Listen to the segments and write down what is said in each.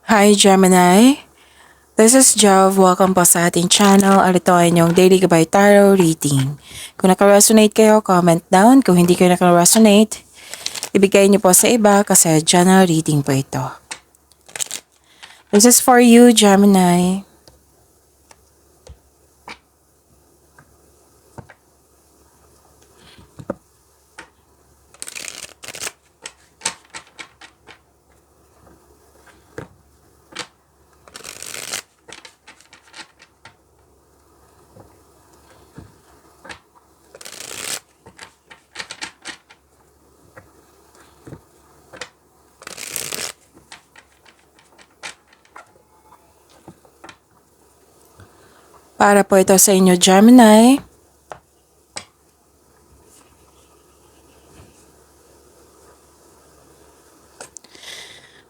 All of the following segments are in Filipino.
Hi Gemini, this is Jov. Welcome po sa ating channel. Ito ay inyong Daily Gabay Tarot Reading. Kung naka-resonate kayo, comment down. Kung hindi kayo naka-resonate, ibigay niyo po sa iba kasi general reading po ito. This is for you, Gemini. Para po ito sa inyo, Gemini.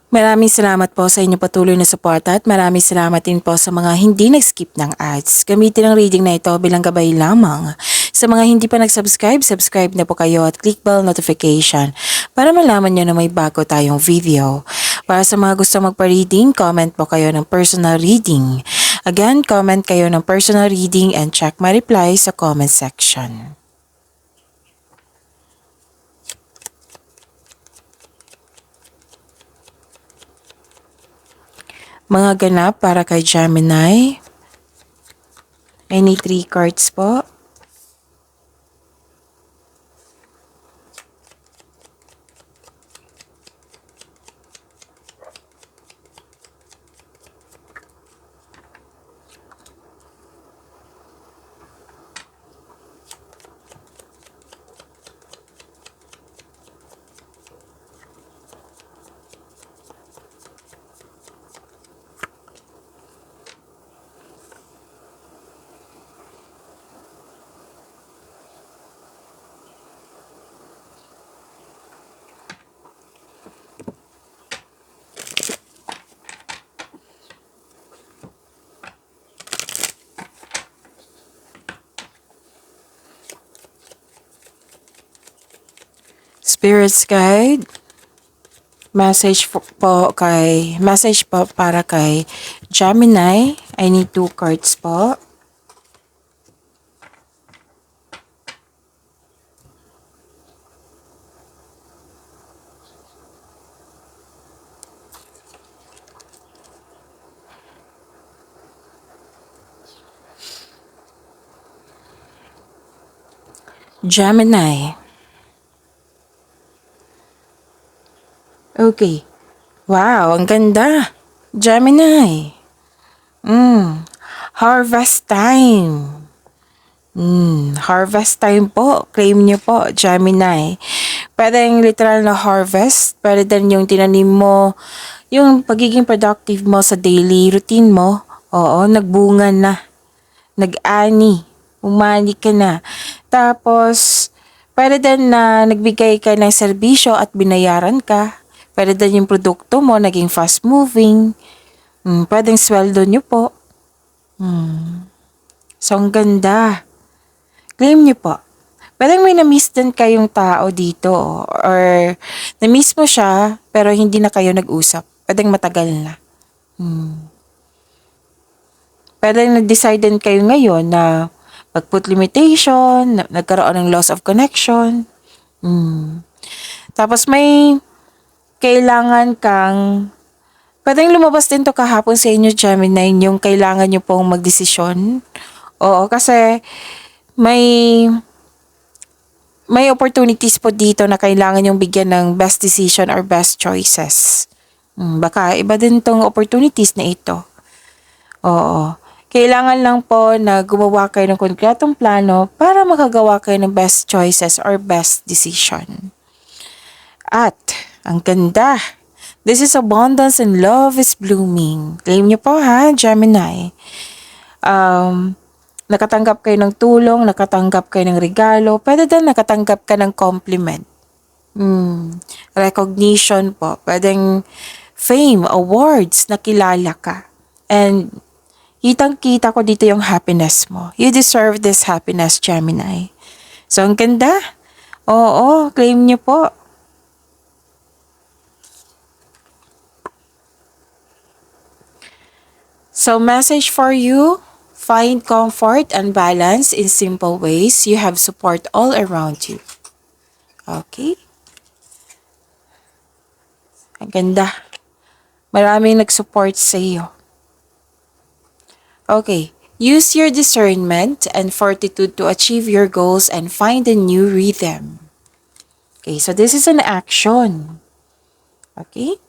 Maraming salamat po sa inyong patuloy na suporta at maraming salamat din po sa mga hindi nag-skip ng ads. Gamitin ang reading na ito bilang gabay lamang. Sa mga hindi pa nag-subscribe, subscribe na po kayo at click bell notification para malaman nyo na may bago tayong video. Para sa mga gusto magpa-reading, comment po kayo ng personal reading. Again, comment kayo ng personal reading and check my reply sa comment section. Mga ganap para kay Gemini. I need 3 cards po. Spirit's Guide. Message po para kay Gemini. I need 2 cards po. Gemini. Okay. Wow, ang ganda. Gemini. Harvest time. Harvest time po. Claim niyo po, Gemini. Pwede yung literal na harvest. Pwede din yung tinanim mo, yung pagiging productive mo sa daily routine mo. Oo, nagbunga na. Nag-ani. Umani ka na. Tapos, pwede din na nagbigay ka ng serbisyo at binayaran ka. Pwede din yung produkto mo naging fast moving. Pwedeng sweldo nyo po. So, ang ganda. Claim nyo po. Pwedeng may na-miss din kayong tao dito. Or, na-miss mo siya, pero hindi na kayo nag-usap. Pwedeng matagal na. Pwedeng nag-decide din kayo ngayon na mag-put limitation, nagkaroon ng loss of connection. Tapos may kailangan kang, pwedeng lumabas din to kahapon sa inyo, Gemini, yung kailangan nyo pong magdesisyon. Oo, kasi may opportunities po dito na kailangan yung bigyan ng best decision or best choices. Baka iba din tong opportunities na ito. Oo. Kailangan lang po na gumawa kayo ng konkretong plano para makagawa kayo ng best choices or best decision. At, ang ganda. This is abundance and love is blooming. Claim niyo po ha, Gemini. Nakatanggap kayo ng tulong, nakatanggap kayo ng regalo, pwede din nakatanggap ka ng compliment. Recognition po. Pwedeng fame, awards, nakilala ka. And kitang-kita ko dito yung happiness mo. You deserve this happiness, Gemini. So, ang ganda. Oo, claim niyo po. So message for you, find comfort and balance in simple ways. You have support all around you. Okay? Ang ganda. Maraming nag-support sa iyo. Okay. Use your discernment and fortitude to achieve your goals and find a new rhythm. Okay, so this is an action. Okay?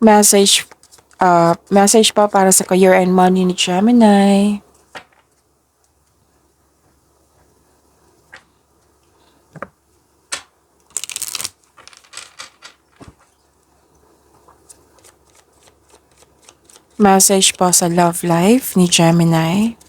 Message pa para sa career and money ni Gemini. Message pa sa love life ni Gemini.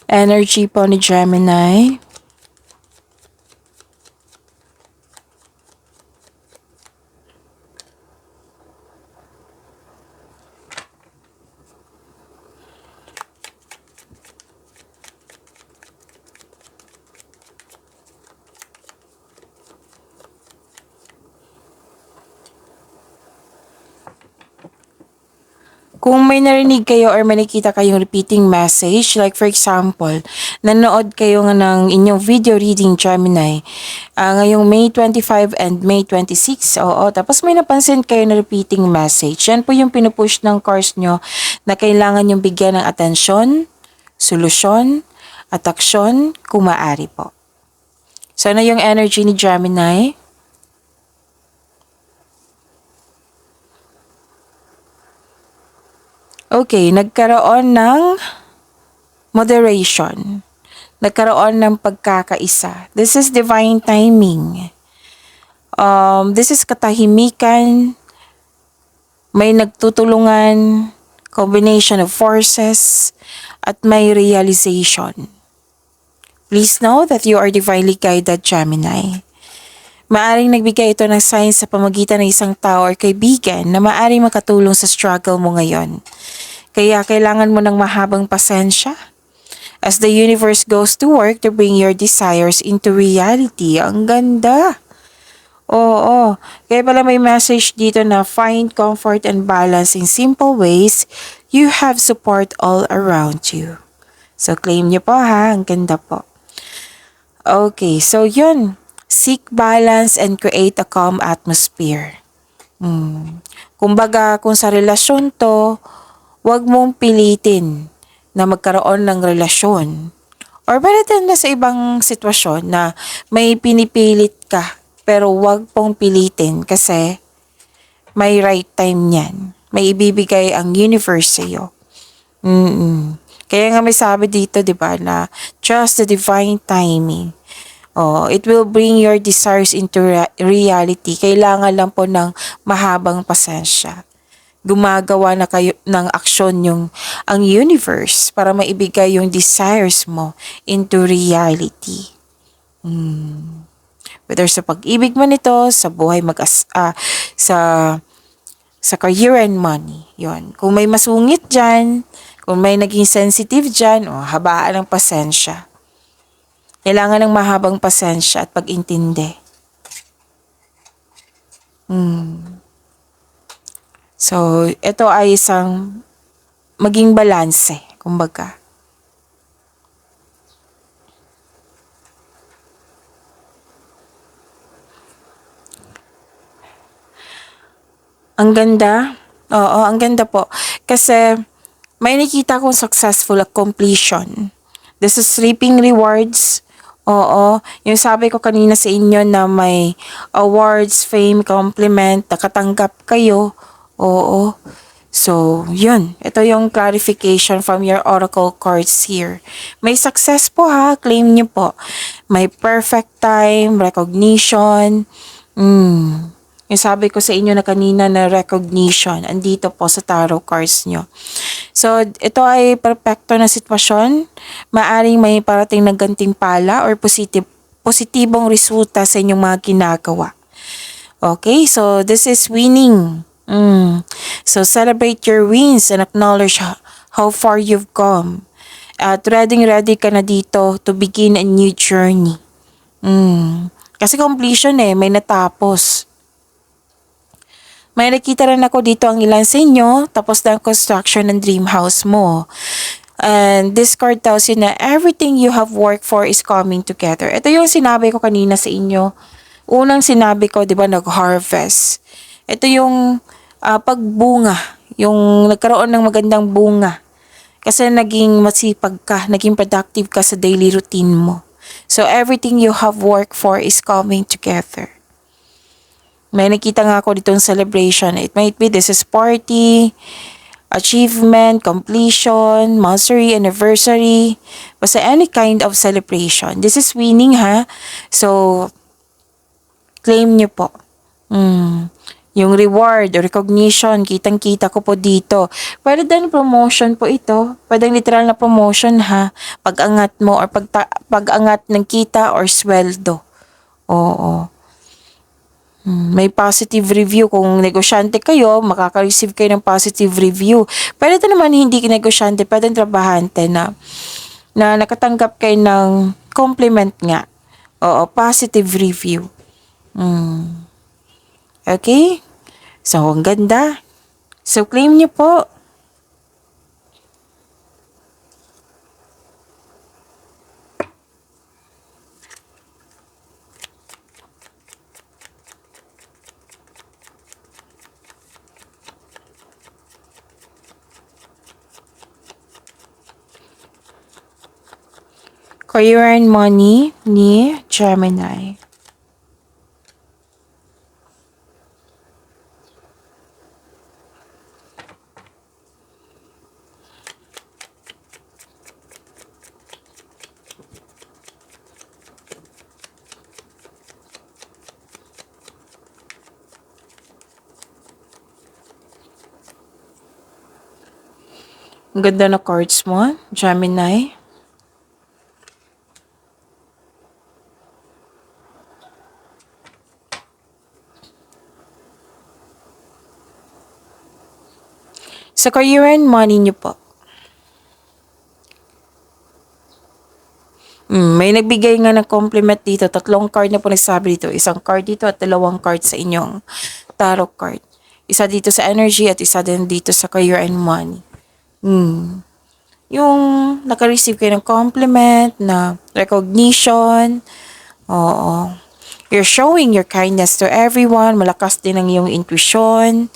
Energy po ni Gemini. Kung may narinig kayo or may nakita kayong repeating message, like for example, nanood kayo nga ng inyong video reading Gemini, ngayong May 25 and May 26, oo, tapos may napansin kayo na repeating message, yan po yung pinupush ng cards nyo na kailangan yung bigyan ng atensyon, solusyon, at aksyon kung maaari po. So, ano yung energy ni Gemini? Okay, nagkaroon ng moderation. Nagkaroon ng pagkakaisa. This is divine timing. This is katahimikan. May nagtutulungan, combination of forces, at may realization. Please know that you are divinely guided, Gemini. Maaring nagbigay ito ng signs sa pamagitan ng isang tao or kaibigan na maaring makatulong sa struggle mo ngayon. Kaya kailangan mo ng mahabang pasensya as the universe goes to work to bring your desires into reality. Ang ganda! Oo. Kaya pala may message dito na find comfort and balance in simple ways. You have support all around you. So claim niyo po ha. Ang ganda po. Okay. So yun. Seek balance and create a calm atmosphere. Kumbaga, kung sa relasyon to, huwag mong pilitin na magkaroon ng relasyon. Or better than na sa ibang sitwasyon na may pinipilit ka, pero huwag pong pilitin kasi may right time niyan. May ibibigay ang universe sa iyo. Kaya nga may sabi dito, di ba, na trust the divine timing. Oh, it will bring your desires into reality. Kailangan lang po ng mahabang pasensya. Gumagawa na kayo ng aksyon ang universe para maibigay yung desires mo into reality. Whether sa pag-ibig man ito, sa buhay sa career and money. Yon. Kung may masungit dyan, kung may naging sensitive dyan, habaan ng pasensya. Kailangan ng mahabang pasensya at pag-intindi. So, ito ay isang maging balanse, kumbaga. Ang ganda. Oo, ang ganda po. Kasi may nakita kong successful completion. This is reaping rewards. Oo, yung sabi ko kanina sa inyo na may awards, fame, compliment, nakatanggap kayo. Oo. So, yun. Ito yung clarification from your oracle cards here. May success po ha, claim nyo po. May perfect time, recognition. Yung sabi ko sa inyo na kanina na recognition, andito po sa tarot cards nyo. So, ito ay perfecto na sitwasyon. Maaring may parating na gantimpala or positibong resulta sa inyong mga ginagawa. Okay, so this is winning. So, celebrate your wins and acknowledge how far you've come. At ready ka na dito to begin a new journey. Kasi completion may natapos. May nakita rin ako dito ang ilan sa inyo, tapos na ang construction ng dream house mo. And this card tells you na everything you have worked for is coming together. Ito yung sinabi ko kanina sa inyo. Unang sinabi ko, di ba, nag-harvest. Ito yung pagbunga, yung nagkaroon ng magandang bunga. Kasi naging masipag ka, naging productive ka sa daily routine mo. So everything you have worked for is coming together. May nakita nga ako ditong celebration. It might be this is party, achievement, completion, monthsary, anniversary, basta any kind of celebration. This is winning ha. So, claim nyo po. Yung reward or recognition, kitang-kita ko po dito. Pwede din promotion po ito. Pwede literal na promotion ha. Pag-angat mo or pag-angat ng kita or sweldo. Oo. May positive review. Kung negosyante kayo, makaka-receive kayo ng positive review. Pwede ito naman hindi negosyante, pwede trabahante na nakatanggap kayo ng compliment nga. Oo, positive review. Okay? So, ang ganda. So, claim niyo po. Career and money ni Gemini. Ang ganda na cards mo, Gemini. Sa career and money niyo po. May nagbigay nga ng compliment dito. 3 card na po nagsabi dito. 1 card dito at 2 card sa inyong tarot card. Isa dito sa energy at isa din dito sa career and money. Yung naka-receive kayo ng compliment, na recognition. Oo. You're showing your kindness to everyone. Malakas din ang iyong intuition.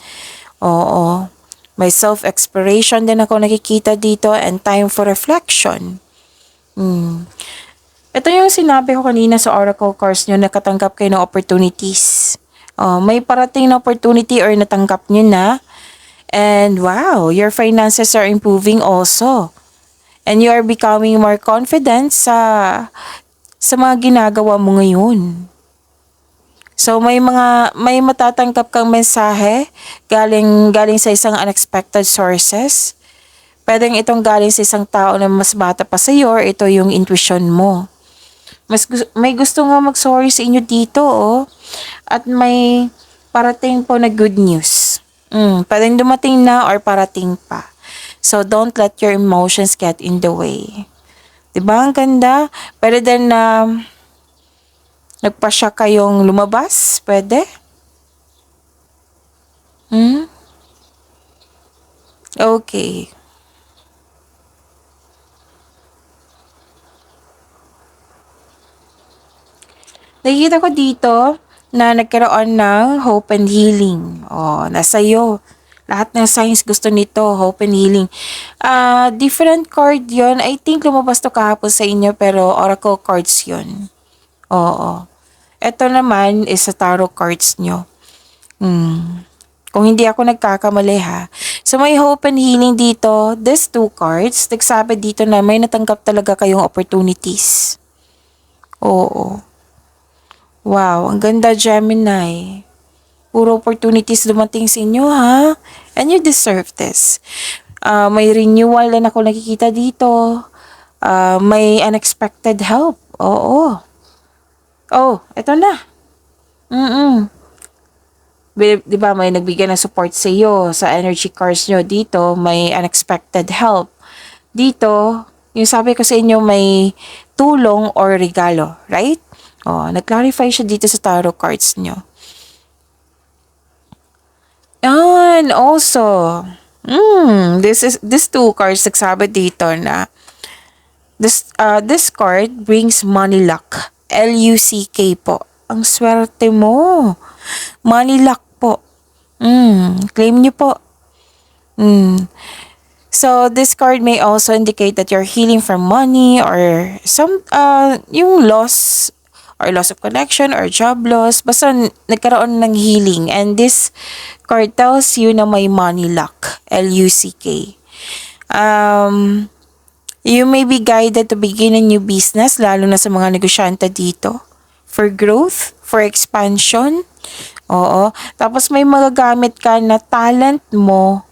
Oo. May self-exploration din ako nakikita dito and time for reflection. Ito yung sinabi ko kanina sa oracle cards nyo, nakatanggap kayo ng opportunities. May parating na opportunity or natanggap nyo na. And wow, your finances are improving also. And you are becoming more confident sa mga ginagawa mo ngayon. So may matatanggap kang mensahe galing sa isang unexpected sources. Pwedeng itong galing sa isang tao na mas bata pa sa iyo or ito yung intuition mo. May gusto nga mag-sorry sa inyo dito At may parating po na good news. Pwedeng dumating na or parating pa. So don't let your emotions get in the way. 'Di ba ang ganda? Pwede din na nagpasya kayong lumabas? Pwede? Okay. Nakikita ko dito na nagkaroon ng hope and healing. Nasa iyo. Lahat ng signs gusto nito, hope and healing. Different card yon. I think lumabas to kahapon sa inyo pero oracle cards yon. Oo. Ito naman is sa tarot cards nyo. Kung hindi ako nagkakamali ha. So may hope and healing dito. These 2 cards, nagsabi dito na may natanggap talaga kayong opportunities. Oo. Wow, ang ganda Gemini. Puro opportunities dumating sa inyo, ha? And you deserve this. May renewal na ako nakikita dito. May unexpected help. Oo. Oh, eto na. Mm-mm. Di ba may nagbigay ng support sa iyo sa energy cards nyo dito, may unexpected help. Dito, yung sabi ko sa inyo may tulong or regalo, right? Oh, nag-clarify siya dito sa tarot cards nyo. And also, this two cards nagsabi dito na this card brings money luck. L-U-C-K po. Ang swerte mo. Money luck po. Claim niyo po. So, this card may also indicate that you're healing from money or yung loss or loss of connection or job loss. Basta nagkaroon ng healing. And this card tells you na may money luck. L-U-C-K. You may be guided to begin a new business, lalo na sa mga negosyante dito. For growth, for expansion. Oo. Tapos may magagamit ka na talent mo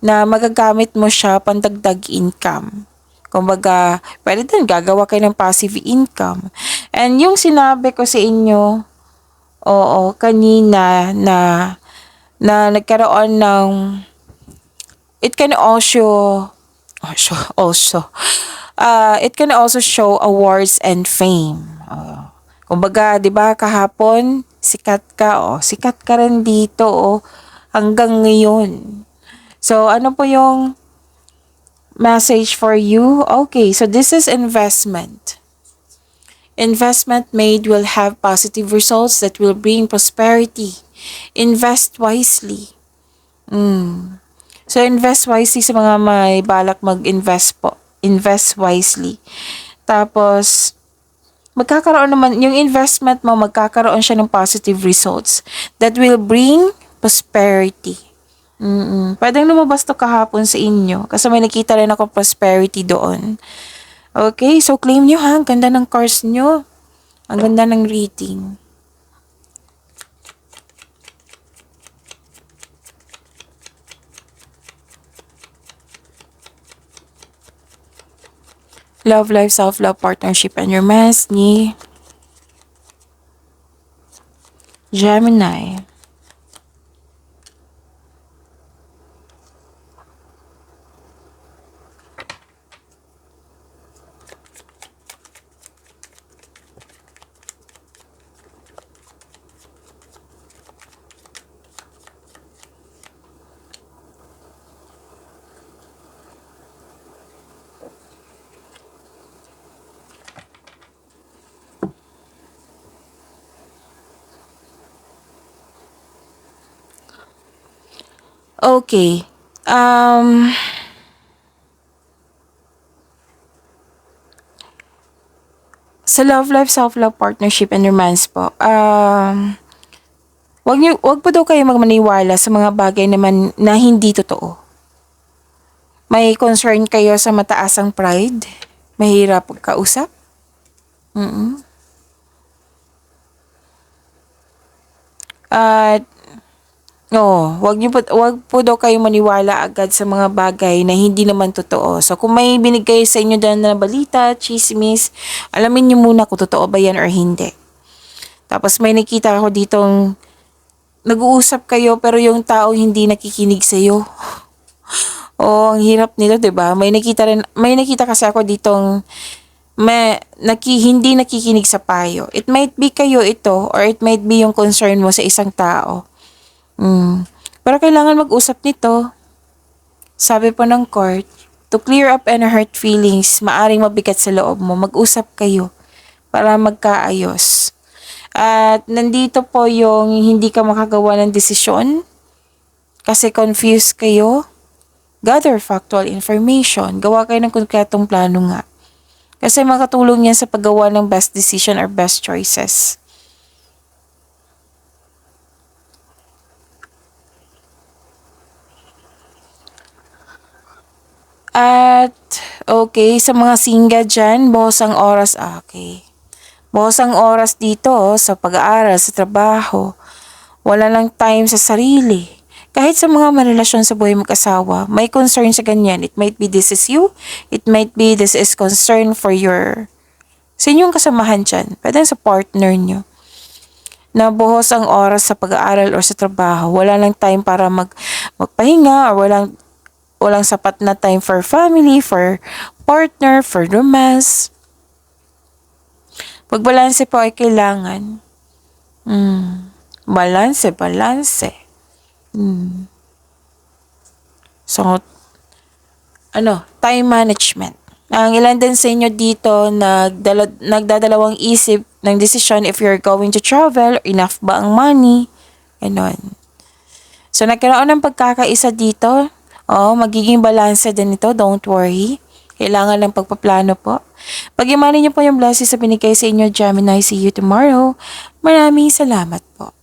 na magagamit mo siya pandagdag income. Kumbaga, pwede din gagawa kayo ng passive income. And yung sinabi ko sa inyo, kanina na nagkaroon ng it can also show awards and fame. Kumbaga, 'di ba kahapon sikat ka rin dito hanggang ngayon. So ano po yung message for you? Okay, so this is investment. Investment made will have positive results that will bring prosperity. Invest wisely. So, invest wisely sa mga may balak mag-invest po. Invest wisely. Tapos, magkakaroon naman, yung investment mo, magkakaroon siya ng positive results that will bring prosperity. Pwedeng lumabas to kahapon sa inyo kasi may nakita rin ako prosperity doon. Okay, so claim nyo ha. Ang ganda ng cards nyo. Ang ganda ng reading. Love life, self-love, partnership, and romance ni Gemini. Okay. Sa love life, self-love, partnership, and romance po, wag po daw kayo magmaniwala sa mga bagay naman na hindi totoo. May concern kayo sa mataasang pride? Mahirap kausap? At wag po daw kayo maniwala agad sa mga bagay na hindi naman totoo. So, kung may binigay sa inyo dyan na balita, chismis, alamin niyo muna kung totoo ba yan or hindi. Tapos may nakita ako ditong nag-uusap kayo pero yung tao hindi nakikinig sa iyo. Ang hirap nito, 'di ba? May nakita kasi ako ditong hindi nakikinig sa payo. It might be kayo ito or it might be yung concern mo sa isang tao. Pero kailangan mag-usap nito. Sabi po ng court, to clear up any hurt feelings, maaring mabigat sa loob mo, mag-usap kayo para magkaayos. At nandito po yung hindi ka makagawa ng desisyon kasi confused kayo. Gather factual information. Gawa kayo ng konkretong plano nga. Kasi makatulong yan sa paggawa ng best decision or best choices. At, okay, sa mga singa dyan, buhos ang oras, okay. Buhos ang oras dito sa pag-aaral, sa trabaho. Wala lang time sa sarili. Kahit sa mga marelasyon sa buhay mag-asawa, may concern sa ganyan. It might be this is you. It might be this is concern for sa inyong kasamahan dyan. Pwede sa partner nyo. Nabuhos ang oras sa pag-aaral o sa trabaho. Wala lang time para magpahinga or walang sapat na time for family, for partner, for romance. Pagbalanse po ay kailangan. Balanse. So, time management. Ang ilan din sa inyo dito nagdadalawang isip ng desisyon if you're going to travel, enough ba ang money, ganon. So, nagkaroon ng pagkakaisa dito. Magiging balanse din ito, don't worry. Kailangan ng pagpaplano po. Pag-imanin niyo po yung blessings sa binigay sa inyo, Gemini. See you tomorrow. Maraming salamat po.